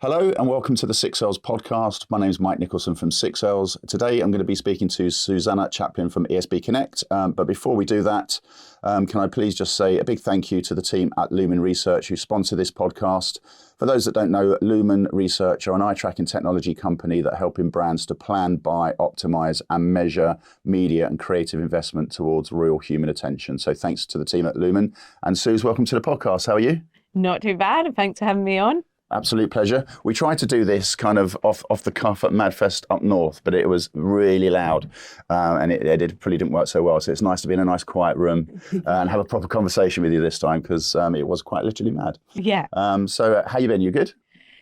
Hello and welcome to the Six L's podcast. My name is Mike Nicholson from Six L's. Today I'm going to be speaking to Suzanna Chaplin from esbconnect. But before we do that, can I please just say a big thank you to the team at Lumen Research who sponsor this podcast. For those that don't know, Lumen Research are an eye tracking technology company that helping brands to plan, buy, optimize and measure media and creative investment towards real human attention. So thanks to the team at Lumen. And Suze, welcome to the podcast. How are you? Not too bad. Thanks for having me on. Absolute pleasure. We tried to do this kind of off the cuff at Madfest Upnorth, but it was really loud and it probably didn't work so well. So it's nice to be in a nice quiet room and have a proper conversation with you this time because it was quite literally mad. Yeah. So how you been? You good?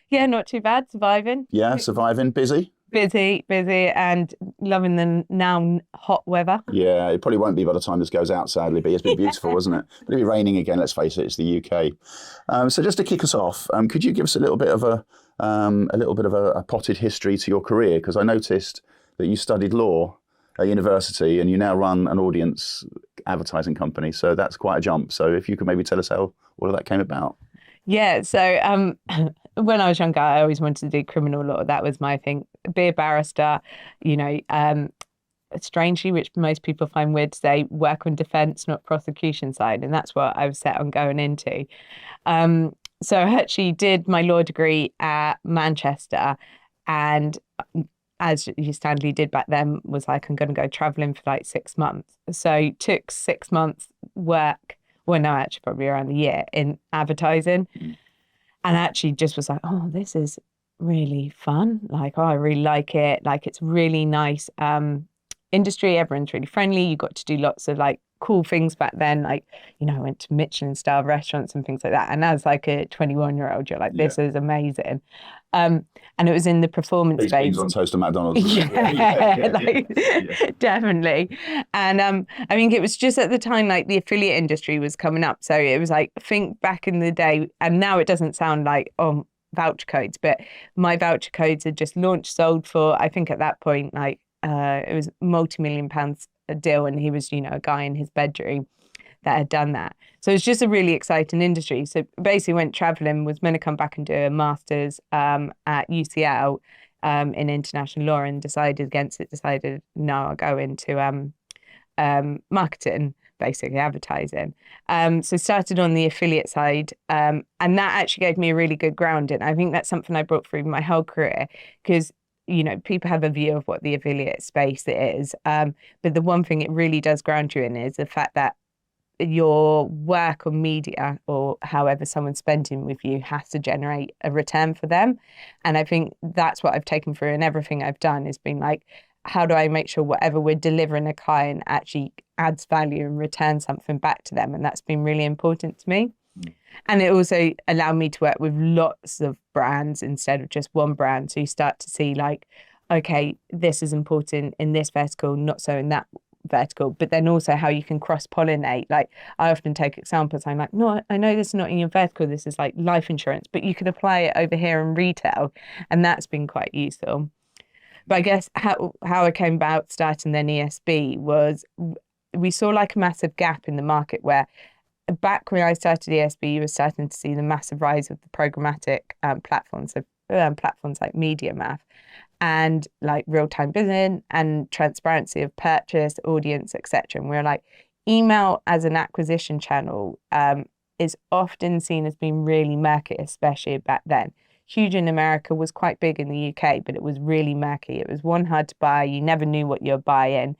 Yeah, not too bad. Surviving. Yeah, surviving. Busy? Busy and loving the now hot weather. Yeah, it probably won't be by the time this goes out, sadly, but it's been beautiful, isn't it? It'll be raining again, let's face it, it's the UK. So just to kick us off, could you give us a little bit of a potted history to your career? Because I noticed that you studied law at university and you now run an audience advertising company. So that's quite a jump. So if you could maybe tell us how all of that came about. Yeah, so when I was younger, I always wanted to do criminal law. That was my thing. Be a barrister, strangely, which most people find weird to say, work on defence, not prosecution side. And that's what I was set on going into. So I actually did my law degree at Manchester. And as you standardly did back then, was like, I'm going to go travelling for like 6 months. So took 6 months work. Well, no, actually probably around a year in advertising. And actually just was like, oh, this is really fun. Like, oh, I really like it. Like, it's really nice industry. Everyone's really friendly. You got to do lots of like cool things back then. Like, I went to Michelin star restaurants and things like that. And as like a 21-year-old, you're like, this is amazing. And it was in the performance space. Beans on toast at McDonald's. Definitely. And I think it was just at the time, like the affiliate industry was coming up. So it was like, think back in the day, and now it doesn't sound like, voucher codes, but my voucher codes had just launched, sold for, I think at that point, like it was multi-million pounds a deal. And he was, a guy in his bedroom that had done that. So it's just a really exciting industry. So basically went traveling, was meant to come back and do a master's at UCL in international law and decided against it, decided, no, I'll go into marketing, basically advertising. So started on the affiliate side and that actually gave me a really good grounding. I think that's something I brought through my whole career because people have a view of what the affiliate space is. But the one thing it really does ground you in is the fact that your work on media or however someone's spending with you has to generate a return for them. And I think that's what I've taken through and everything I've done has been like, how do I make sure whatever we're delivering a client actually adds value and returns something back to them? And that's been really important to me. And it also allowed me to work with lots of brands instead of just one brand. So you start to see like, okay, this is important in this vertical, not so in that vertical, but then also how you can cross-pollinate. Like I often take examples, I'm like, no, I know this is not in your vertical, this is like life insurance, but you can apply it over here in retail. And that's been quite useful. But I guess how I came about starting then ESB was we saw like a massive gap in the market where back when I started ESB, you were starting to see the massive rise of the programmatic platforms, so platforms like MediaMath and like real-time business and transparency of purchase, audience, etc. And we're like, email as an acquisition channel is often seen as being really murky, especially back then. Huge in America, was quite big in the UK, but it was really murky. It was one, hard to buy. You never knew what you were buying.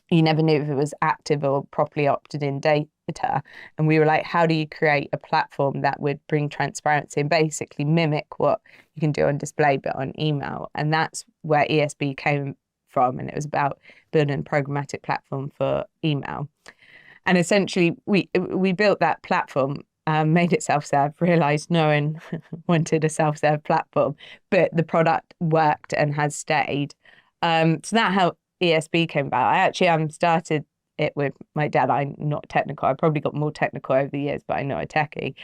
You never knew if it was active or properly opted in data. And we were like, how do you create a platform that would bring transparency and basically mimic what you can do on display, but on email? And that's where ESB came from. And it was about building a programmatic platform for email. And essentially, we built that platform, made it self-serve, realised no one wanted a self-serve platform, but the product worked and has stayed. So that helped. ESB came about. I actually started it with my dad. I'm not technical. I probably got more technical over the years, but I know a techie.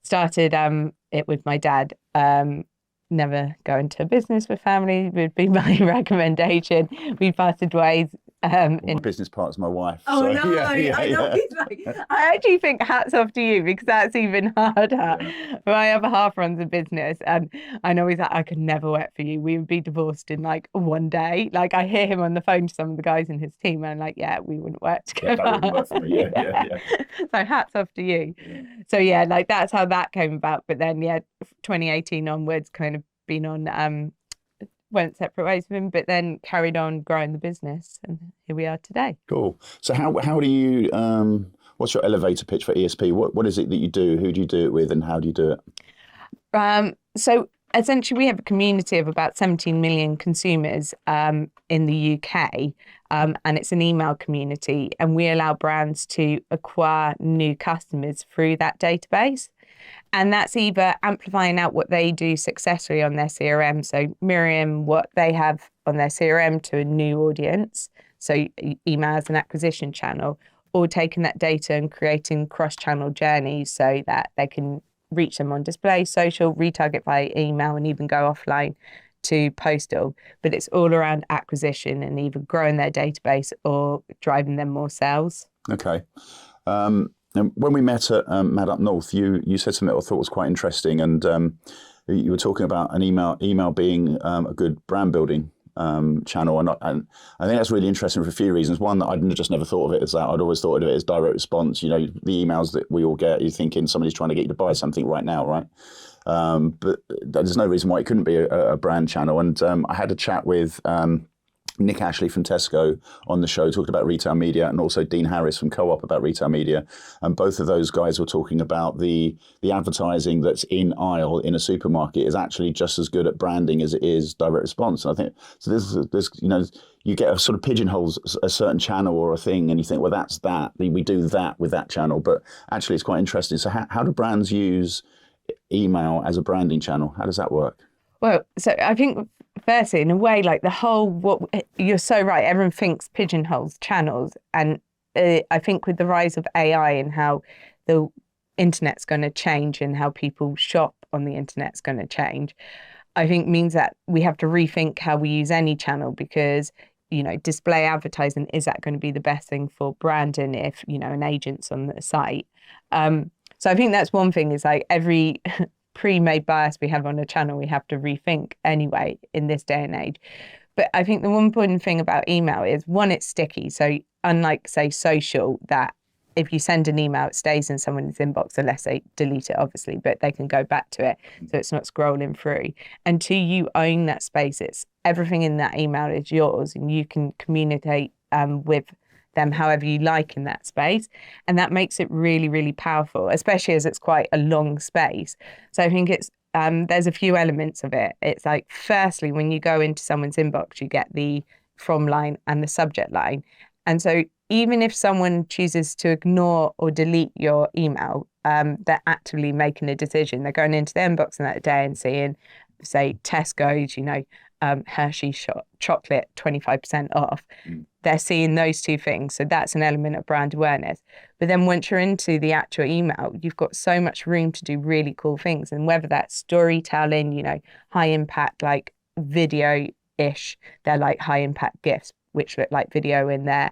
Started it with my dad never go into business with family would be my recommendation. We parted ways. My business partner's my wife. Oh so, no, I know. yeah. It's like, I actually think hats off to you because that's even harder. Yeah. My other half runs a business, and I know he's like, I could never work for you. We would be divorced in like one day. Like I hear him on the phone to some of the guys in his team, and I'm like, yeah, we wouldn't work together. That wouldn't work for me. Yeah. So hats off to you. So yeah, like that's how that came about. But then 2018 onwards, kind of been on went separate ways with him, but then carried on growing the business, and here we are today. Cool. So how do you what's your elevator pitch for ESP? What is it that you do? Who do you do it with, and how do you do it? So essentially, we have a community of about 17 million consumers in the UK, and it's an email community, and we allow brands to acquire new customers through that database. And that's either amplifying out what they do successfully on their CRM, so mirroring what they have on their CRM to a new audience, so email as an acquisition channel, or taking that data and creating cross-channel journeys so that they can reach them on display, social, retarget via email, and even go offline to postal. But it's all around acquisition and either growing their database or driving them more sales. Okay. And when we met at Upnorth, you said something I thought was quite interesting, and you were talking about an email being a good brand building channel, and I think that's really interesting for a few reasons. One, that I'd just never thought of it as that. I'd always thought of it as direct response. You know, the emails that we all get, you're thinking somebody's trying to get you to buy something right now, right? But there's no reason why it couldn't be a brand channel. And I had a chat with Nick Ashley from Tesco on the show, talked about retail media, and also Dean Harris from Co-op about retail media. And both of those guys were talking about the advertising that's in aisle in a supermarket is actually just as good at branding as it is direct response. And I think so. There's you get a sort of pigeonholes a certain channel or a thing, and you think, well, that's that. We do that with that channel, but actually, it's quite interesting. So how do brands use email as a branding channel? How does that work? Well, so I think firstly, in a way, like the whole, you're so right, everyone thinks pigeonholes channels. And I think with the rise of AI and how the internet's going to change and how people shop on the internet's going to change, I think means that we have to rethink how we use any channel, because, you know, display advertising, is that going to be the best thing for branding if, you know, an agent's on the site? So I think that's one thing, is like every pre-made bias we have on a channel, we have to rethink anyway in this day and age. But I think the one important thing about email is, one, it's sticky. So unlike, say, social, that if you send an email, it stays in someone's inbox unless they delete it, obviously, but they can go back to it. So it's not scrolling through. And two, you own that space. It's everything in that email is yours, and you can communicate with them however you like in that space. And that makes it really, really powerful, especially as it's quite a long space. So I think it's there's a few elements of it. It's like, firstly, when you go into someone's inbox, you get the from line and the subject line. And so even if someone chooses to ignore or delete your email, they're actively making a decision. They're going into their inbox on that day and seeing, say, Tesco's, you know, Hershey chocolate 25% off. They're seeing those two things. So that's an element of brand awareness. But then once you're into the actual email, you've got so much room to do really cool things. And whether that's storytelling, you know, high impact, like video-ish, they're like high impact GIFs, which look like video in there.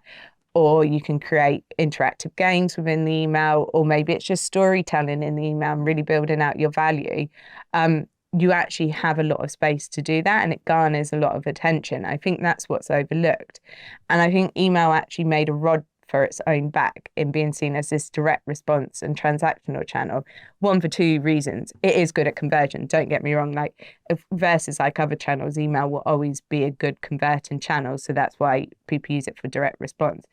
Or you can create interactive games within the email, or maybe it's just storytelling in the email and really building out your value. You actually have a lot of space to do that, and it garners a lot of attention. I think that's what's overlooked. And I think email actually made a rod for its own back in being seen as this direct response and transactional channel. One, for two reasons. It is good at conversion, don't get me wrong, like versus like other channels, email will always be a good converting channel. So that's why people use it for direct response.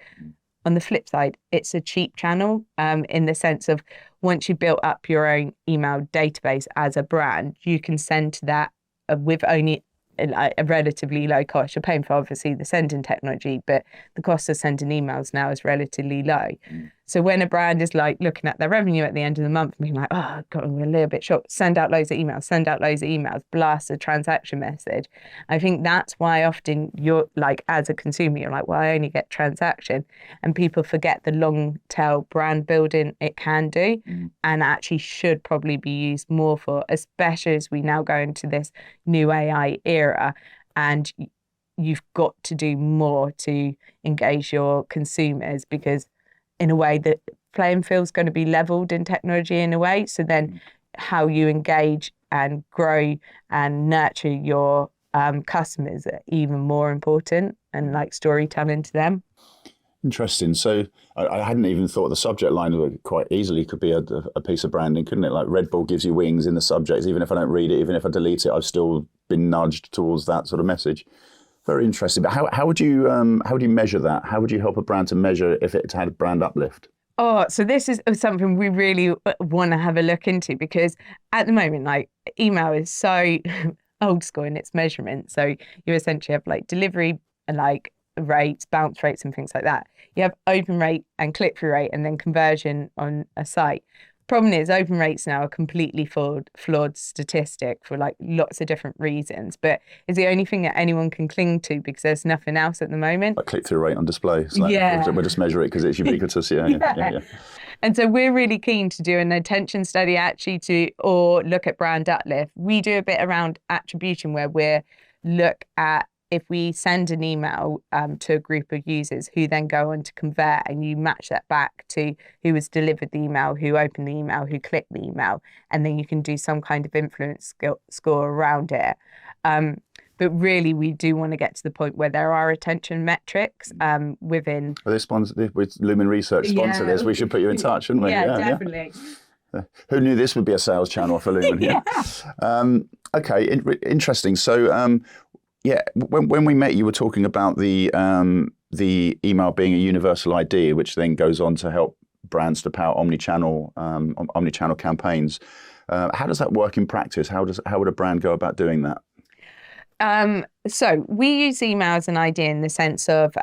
On the flip side, it's a cheap channel in the sense of, once you built up your own email database as a brand, you can send to that with only a relatively low cost. You're paying for, obviously, the sending technology, but the cost of sending emails now is relatively low. So when a brand is like looking at their revenue at the end of the month and being like, oh God, we're a little bit short, send out loads of emails, blast a transaction message. I think that's why often you're like, as a consumer, you're like, well, I only get transaction. And people forget the long tail brand building it can do, and actually should probably be used more for, especially as we now go into this new AI era. And you've got to do more to engage your consumers, because in a way the playing field's going to be leveled in technology in a way. So then how you engage and grow and nurture your customers are even more important, and like storytelling to them. Interesting. So I hadn't even thought the subject line of it quite easily could be a piece of branding, couldn't it? Like Red Bull gives you wings in the subject. Even if I don't read it, even if I delete it, I've still been nudged towards that sort of message. Very interesting. But how would you measure that? How would you help a brand to measure if it had brand uplift? Oh, so this is something we really want to have a look into, because at the moment, like, email is so old school in its measurement. So you essentially have like delivery and like rates, bounce rates and things like that. You have open rate and click-through rate, and then conversion on a site. Problem is, open rates now are completely flawed statistic for like lots of different reasons, but it's the only thing that anyone can cling to because there's nothing else at the moment. Like click-through rate on display. It's like, we'll just measure it because it's ubiquitous. Yeah. And so we're really keen to do an attention study actually or look at brand uplift. We do a bit around attribution where we look at, if we send an email to a group of users who then go on to convert, and you match that back to who was delivered the email, who opened the email, who clicked the email, and then you can do some kind of influence score around it. But really, we do want to get to the point where there are attention metrics within. Are they sponsored with Lumen Research sponsor this? We should put you in touch, shouldn't we? Yeah, definitely. Yeah. Who knew this would be a sales channel for Lumen? Yeah. Okay, interesting. So. Yeah, when we met, you were talking about the email being a universal ID, which then goes on to help brands to power omnichannel campaigns. How does that work in practice? How would a brand go about doing that? So we use email as an ID in the sense of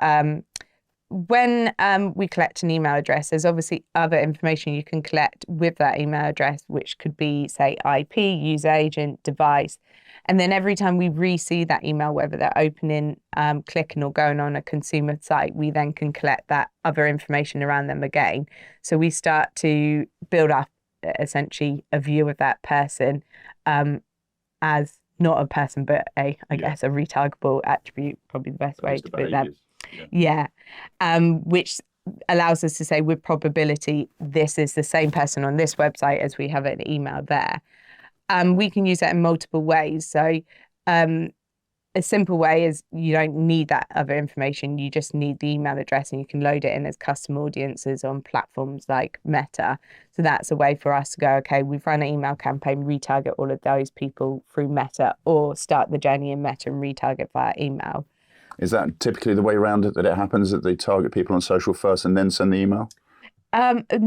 when we collect an email address, there's obviously other information you can collect with that email address, which could be, say, IP, user agent, device. And then every time we re-see that email, whether they're opening, clicking or going on a consumer site, we then can collect that other information around them again. So we start to build up essentially a view of that person as not a person, but I guess a retargetable attribute, probably the best way to put that. Yeah. Which allows us to say with probability, this is the same person on this website as we have an email there. We can use that in multiple ways. So a simple way is you don't need that other information. You just need the email address, and you can load it in as custom audiences on platforms like Meta. So that's a way for us to go, okay, we've run an email campaign, retarget all of those people through Meta, or start the journey in Meta and retarget via email. Is that typically the way around it, that it happens, that they target people on social first and then send the email?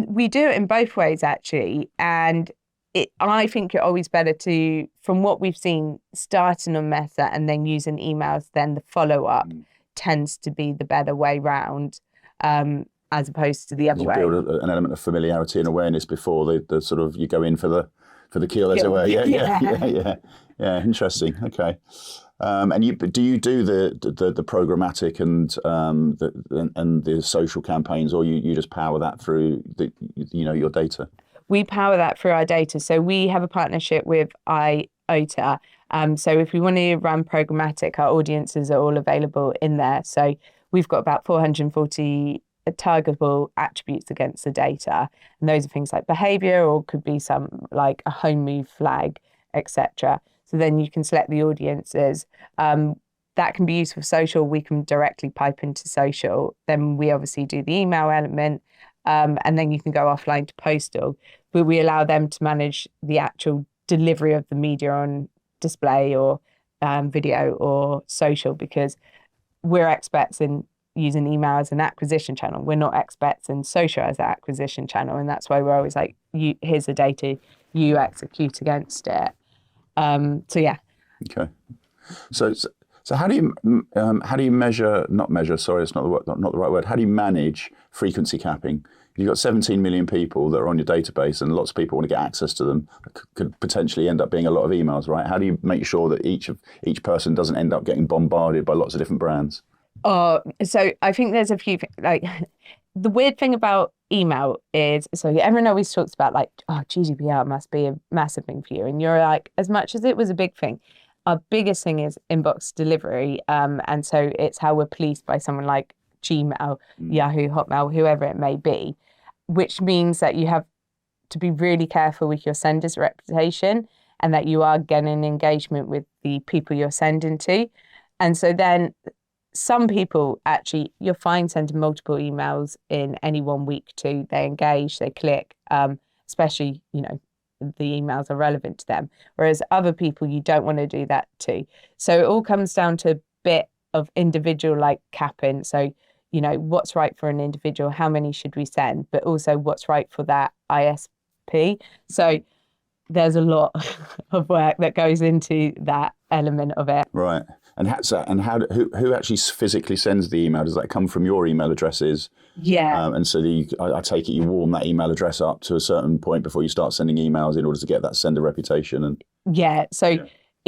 We do it in both ways, actually. And I think you're always better to, from what we've seen, starting on Meta and then using emails, then the follow-up tends to be the better way round, as opposed to the other way. You build an element of familiarity and awareness before the sort of, you go in for the kill, as it were. Yeah. Interesting. Okay. And do you do the programmatic and the social campaigns, or you just power that through your data? We power that through our data. So we have a partnership with IOTA. So if we want to run programmatic, our audiences are all available in there. So we've got about 440 targetable attributes against the data. And those are things like behavior, or could be some like a home move flag, etc. So then you can select the audiences. That can be used for social. We can directly pipe into social. Then we obviously do the email element. And then you can go offline to postal, but we allow them to manage the actual delivery of the media on display or video or social, because we're experts in using email as an acquisition channel. We're not experts in social as an acquisition channel. And that's why we're always like, here's the data, you execute against it. So yeah. Okay. So how do you measure? Not measure. Sorry, it's not the right word. How do you manage frequency capping? You've got 17 million people that are on your database, and lots of people want to get access to them. Could potentially end up being a lot of emails, right? How do you make sure that each person doesn't end up getting bombarded by lots of different brands? So I think there's a few things. Like the weird thing about email is, so everyone always talks about like, oh, GDPR must be a massive thing for you, and you're like, as much as it was a big thing, our biggest thing is inbox delivery, and so it's how we're policed by someone like Gmail, Yahoo, Hotmail, whoever it may be, which means that you have to be really careful with your sender's reputation and that you are getting engagement with the people you're sending to. And so then some people actually, you're fine sending multiple emails in any 1 week too. They engage, they click, especially, the emails are relevant to them. Whereas other people, you don't want to do that too. So it all comes down to a bit of individual like capping. So what's right for an individual, how many should we send, but also what's right for that ISP. So there's a lot of work that goes into that element of it. Right. And who actually physically sends the email? Does that come from your email addresses? Yeah. And so I take it you warm that email address up to a certain point before you start sending emails in order to get that sender reputation. And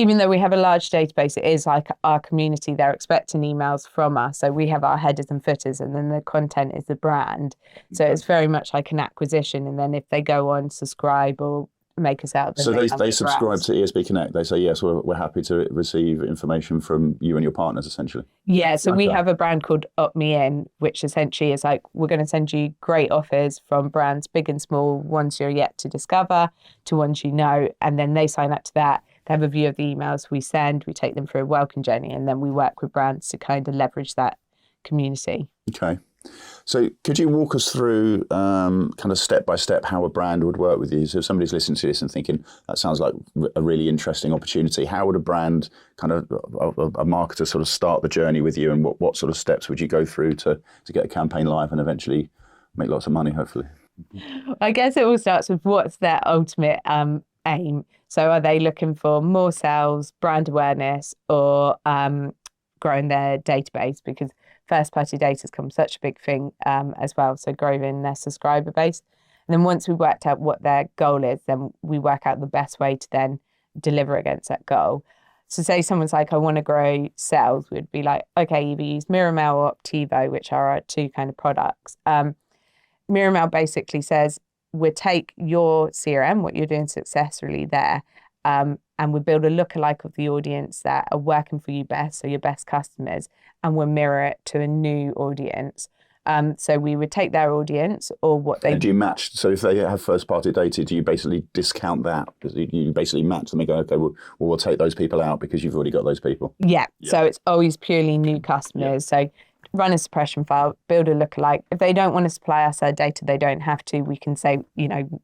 even though we have a large database, it is like our community. They're expecting emails from us. So we have our headers and footers, and then the content is the brand. So it's very much like an acquisition. And then if they go on, subscribe or make us out. So they subscribe to esbconnect. They say, yes, we're happy to receive information from you and your partners, essentially. Yeah, so we have a brand called Upnorth, which essentially is like, we're going to send you great offers from brands big and small, ones you're yet to discover to ones you know, and then they sign up to that. They have a view of the emails we send, we take them through a welcome journey, and then we work with brands to kind of leverage that community. Okay. So could you walk us through kind of step by step how a brand would work with you? So if somebody's listening to this and thinking, that sounds like a really interesting opportunity, how would a brand, kind of a marketer, sort of start the journey with you, and what sort of steps would you go through to get a campaign live and eventually make lots of money, hopefully? I guess it all starts with what's their ultimate aim. So are they looking for more sales, brand awareness, or growing their database? Because first-party data has become such a big thing as well. So growing their subscriber base. And then once we've worked out what their goal is, then we work out the best way to then deliver against that goal. So say someone's like, I want to grow sales, we'd be like, okay, either use Miramail or Optivo, which are our two kind of products. Miramail basically says, we'll take your CRM, what you're doing successfully there, and we build a lookalike of the audience that are working for you best, so your best customers, and we'll mirror it to a new audience. So we would take their audience or what they... And do you match? So if they have first-party data, do you basically discount that? You basically match them and go, okay, we'll take those people out because you've already got those people. Yeah. So it's always purely new customers. Yeah. So run a suppression file, build a lookalike. If they don't want to supply us their data, they don't have to. We can say,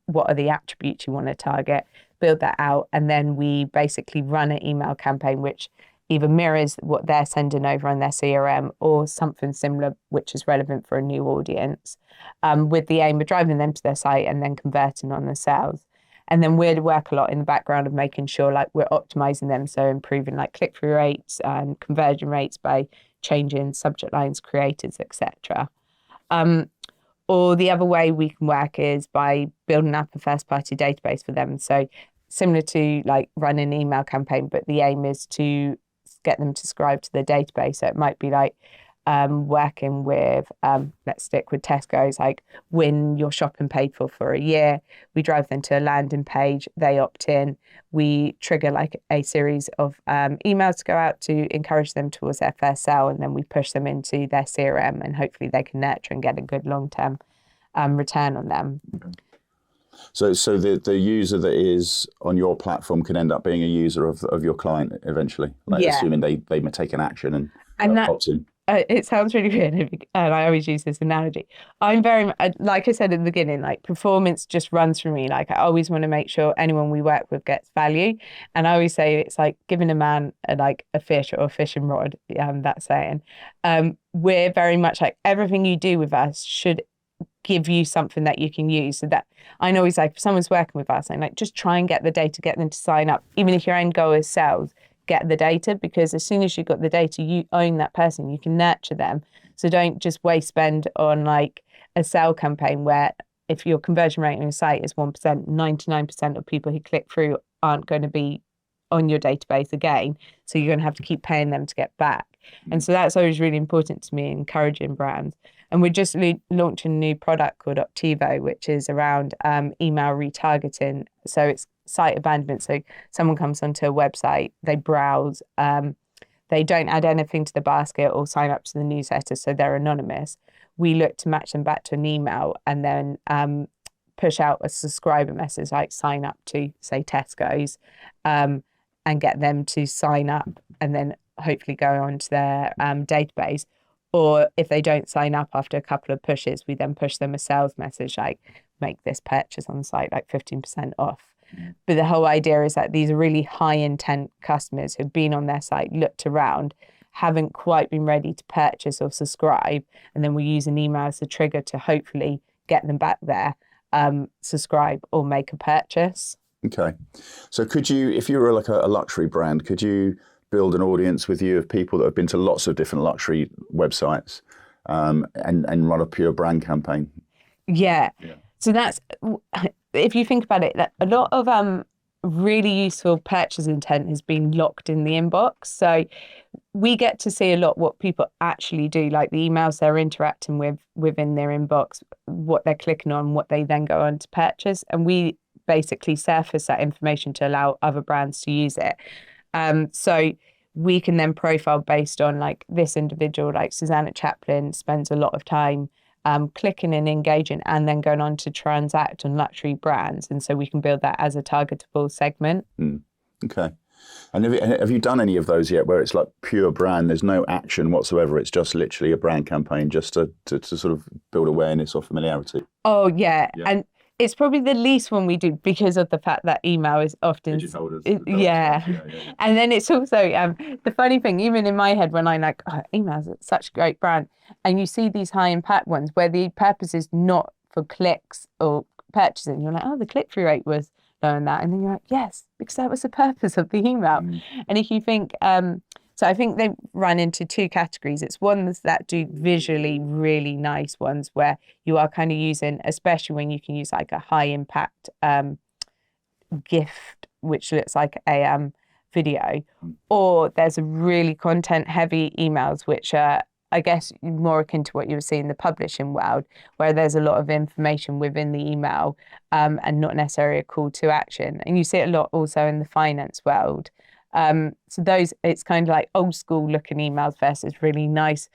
what are the attributes you want to target, build that out, and then we basically run an email campaign which either mirrors what they're sending over on their CRM or something similar which is relevant for a new audience, with the aim of driving them to their site and then converting on the sales. And then we'd work a lot in the background of making sure like we're optimizing them, so improving like click-through rates and conversion rates by changing subject lines, creators, etc. Or the other way we can work is by building up a first-party database for them. So similar to like running an email campaign, but the aim is to get them to subscribe to the database. So it might be like working with, let's stick with Tesco's, like when you're shopping paid for a year, we drive them to a landing page, they opt in, we trigger like a series of emails to go out to encourage them towards their first sale, and then we push them into their CRM, and hopefully they can nurture and get a good long-term return on them. Okay. So the user that is on your platform can end up being a user of your client eventually, assuming they may take an action and opt in. It sounds really weird, and I always use this analogy. I'm very, like I said in the beginning, like performance just runs through me. Like I always want to make sure anyone we work with gets value. And I always say it's like giving a man a fish or a fishing rod, that saying. We're very much like everything you do with us should give you something that you can use. So that I know it's like if someone's working with us, I'm like, just try and get the data, get them to sign up. Even if your end goal is sales, get the data, because as soon as you've got the data, you own that person, you can nurture them. So don't just spend on like a sale campaign where if your conversion rate on your site is 1%, 99% of people who click through aren't going to be on your database again. So you're going to have to keep paying them to get back. And so that's always really important to me, encouraging brands. And we're just launching a new product called Optivo, which is around email retargeting. So it's site abandonment. So someone comes onto a website, they browse, they don't add anything to the basket or sign up to the newsletter, so they're anonymous. We look to match them back to an email and then push out a subscriber message like sign up to, say, Tesco's, and get them to sign up and then hopefully go onto their database. Or if they don't sign up after a couple of pushes, we then push them a sales message like make this purchase on the site like 15% off. But the whole idea is that these are really high intent customers who've been on their site, looked around, haven't quite been ready to purchase or subscribe. And then we use an email as a trigger to hopefully get them back there, subscribe or make a purchase. Okay. So could you, if you were like a luxury brand, could you build an audience with you of people that have been to lots of different luxury websites and run a pure brand campaign? Yeah. So that's, if you think about it, a lot of really useful purchase intent has been locked in the inbox. So we get to see a lot what people actually do, like the emails they're interacting with within their inbox, what they're clicking on, what they then go on to purchase. And we basically surface that information to allow other brands to use it. So we can then profile based on like this individual, like Suzanna Chaplin spends a lot of time clicking and engaging and then going on to transact on luxury brands. And so we can build that as a targetable segment. Okay. And have you done any of those yet where it's like pure brand, there's no action whatsoever, it's just literally a brand campaign just to sort of build awareness or familiarity? Oh, yeah. And it's probably the least one we do because of the fact that email is often, yeah. And then it's also the funny thing, even in my head, when I like, email's such a great brand, and you see these high impact ones where the purpose is not for clicks or purchasing, you're like, oh, the click-through rate was low in that. And then you're like, yes, because that was the purpose of the email. And if you think, so I think they run into two categories. It's ones that do visually really nice ones where you are kind of using, especially when you can use like a high impact gift, which looks like a video, or there's a really content heavy emails, which are, I guess, more akin to what you were seeing in the publishing world, where there's a lot of information within the email and not necessarily a call to action. And you see it a lot also in the finance world. So those, it's kind of like old school looking emails versus really nice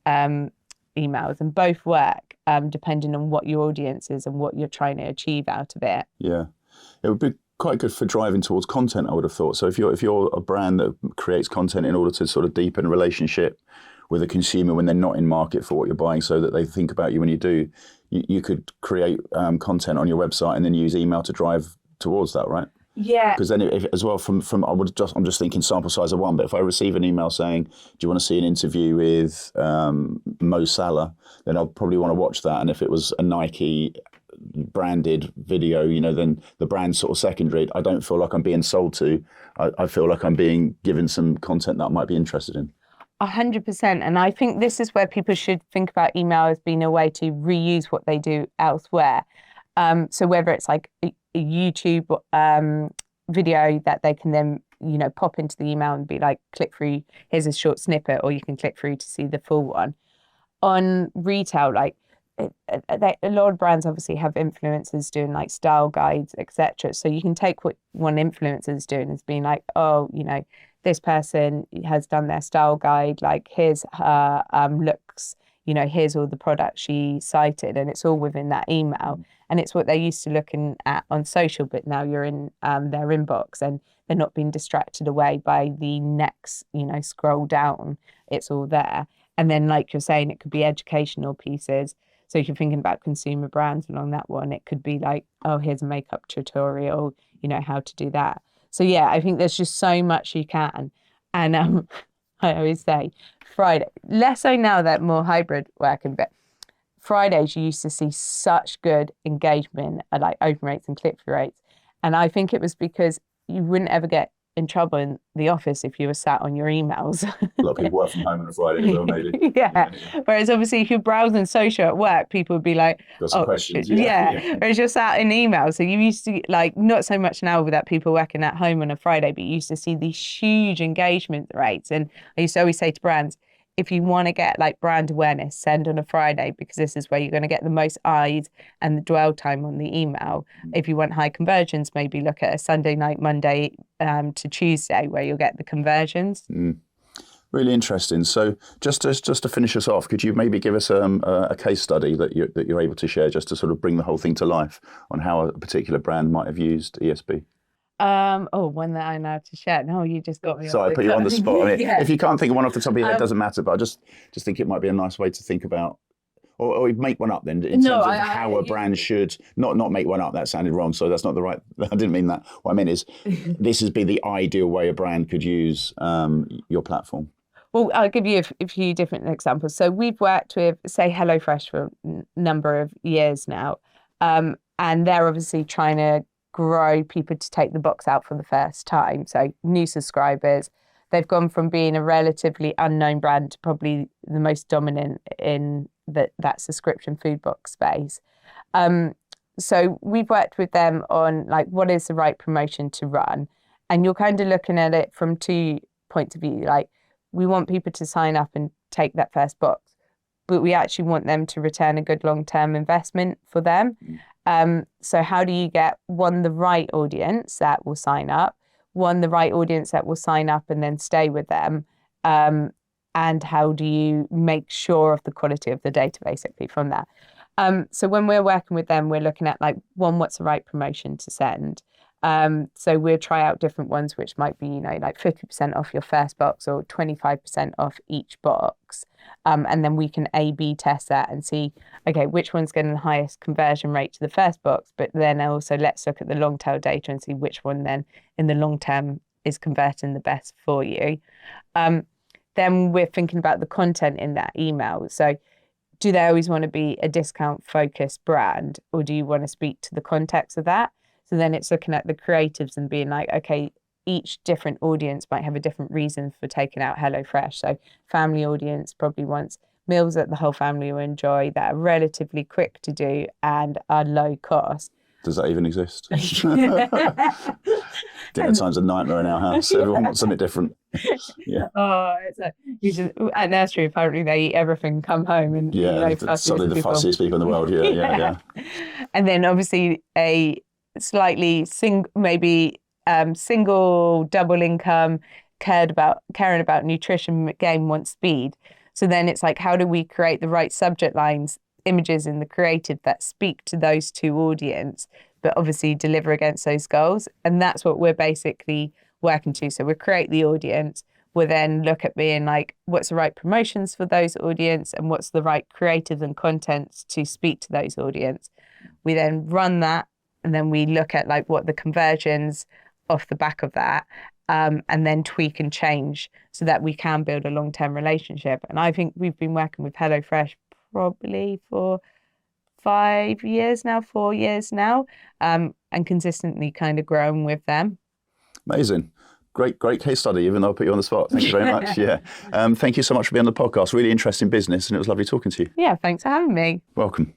emails, and both work depending on what your audience is and what you're trying to achieve out of it. Yeah, it would be quite good for driving towards content, I would have thought. So if you're a brand that creates content in order to sort of deepen a relationship with a consumer when they're not in market for what you're buying, so that they think about you when you do, you could create content on your website and then use email to drive towards that, right? Yeah. Because then, as well, from I'm just thinking sample size of one. But if I receive an email saying, "Do you want to see an interview with Mo Salah?" then I'll probably want to watch that. And if it was a Nike branded video, then the brand's sort of secondary. I don't feel like I'm being sold to. I feel like I'm being given some content that I might be interested in. 100%. And I think this is where people should think about email as being a way to reuse what they do elsewhere. So whether it's like a YouTube video that they can then, pop into the email and be like, click through, here's a short snippet, or you can click through to see the full one. On retail, like a lot of brands obviously have influencers doing like style guides, etc. So you can take what one influencer is doing as being like, oh, this person has done their style guide, like here's her looks, here's all the products she cited, and it's all within that email. And it's what they're used to looking at on social, but now you're in their inbox and they're not being distracted away by the next, scroll down. It's all there. And then, like you're saying, it could be educational pieces. So if you're thinking about consumer brands along that one, it could be like, oh, here's a makeup tutorial, how to do that. So yeah, I think there's just so much you can. And I always say Friday, less so now that more hybrid working, but Fridays you used to see such good engagement at like open rates and click-through rates. And I think it was because you wouldn't ever get in trouble in the office if you were sat on your emails. A lot of people work from home on a Friday as well, maybe. Yeah. Whereas obviously if you're browsing social at work, people would be like, Got some oh, questions. yeah. Whereas you're sat in email. So you used to, like, not so much now with that people working at home on a Friday, but you used to see these huge engagement rates. And I used to always say to brands, if you want to get like brand awareness, send on a Friday, because this is where you're going to get the most eyes and the dwell time on the email. If you want high conversions, maybe look at a Sunday night, Monday to Tuesday, where you'll get the conversions. Really interesting. So just to finish us off, could you maybe give us a case study that you're able to share, just to sort of bring the whole thing to life on how a particular brand might have used ESB? One that I know how to share. No, you just got me. Sorry, I put you on the spot. I mean, Yeah. If you can't think of one off the top of your head, it doesn't matter. But I just think it might be a nice way to think about, or make one up then in terms of how a brand should not make one up. That sounded wrong. So that's not the right. I didn't mean that. What I meant is, this would be the ideal way a brand could use your platform. Well, I'll give you a few different examples. So we've worked with, say, HelloFresh for a number of years now, and they're obviously trying to grow people to take the box out for the first time. So new subscribers, they've gone from being a relatively unknown brand to probably the most dominant in that subscription food box space. So we've worked with them on like, what is the right promotion to run? And you're kind of looking at it from 2 points of view. Like, we want people to sign up and take that first box, but we actually want them to return a good long-term investment for them. So how do you get, one, the right audience that will sign up, the right audience that will sign up and then stay with them, and how do you make sure of the quality of the data basically from that? So when we're working with them, we're looking at like, one, what's the right promotion to send? So we'll try out different ones, which might be, like 50% off your first box or 25% off each box. And then we can A/B test that and see, okay, which one's getting the highest conversion rate to the first box, but then also let's look at the long tail data and see which one then in the long term is converting the best for you. Then we're thinking about the content in that email. So do they always want to be a discount focused brand, or do you want to speak to the context of that? So then it's looking at the creatives and being like, okay, each different audience might have a different reason for taking out HelloFresh. So family audience probably wants meals that the whole family will enjoy, that are relatively quick to do and are low cost. Does that even exist? Dinner time's a nightmare in our house. Everyone wants something different. Yeah. Oh, at nursery, apparently they eat everything, come home and suddenly the fussiest people in the world. Yeah. And then obviously a slightly single, double income, caring about nutrition, again, wants speed. So then it's like, how do we create the right subject lines, images in the creative that speak to those two audience, but obviously deliver against those goals? And that's what we're basically working to. So we'll create the audience. We'll then look at being like, what's the right promotions for those audience and what's the right creative and content to speak to those audience. We then run that, and then we look at like what the conversions off the back of that, and then tweak and change so that we can build a long-term relationship. And I think we've been working with HelloFresh probably for 4 years now, and consistently kind of growing with them. Amazing. Great case study, even though I put you on the spot. Thank you very much. Yeah. Thank you so much for being on the podcast. Really interesting business, and it was lovely talking to you. Yeah, thanks for having me. Welcome.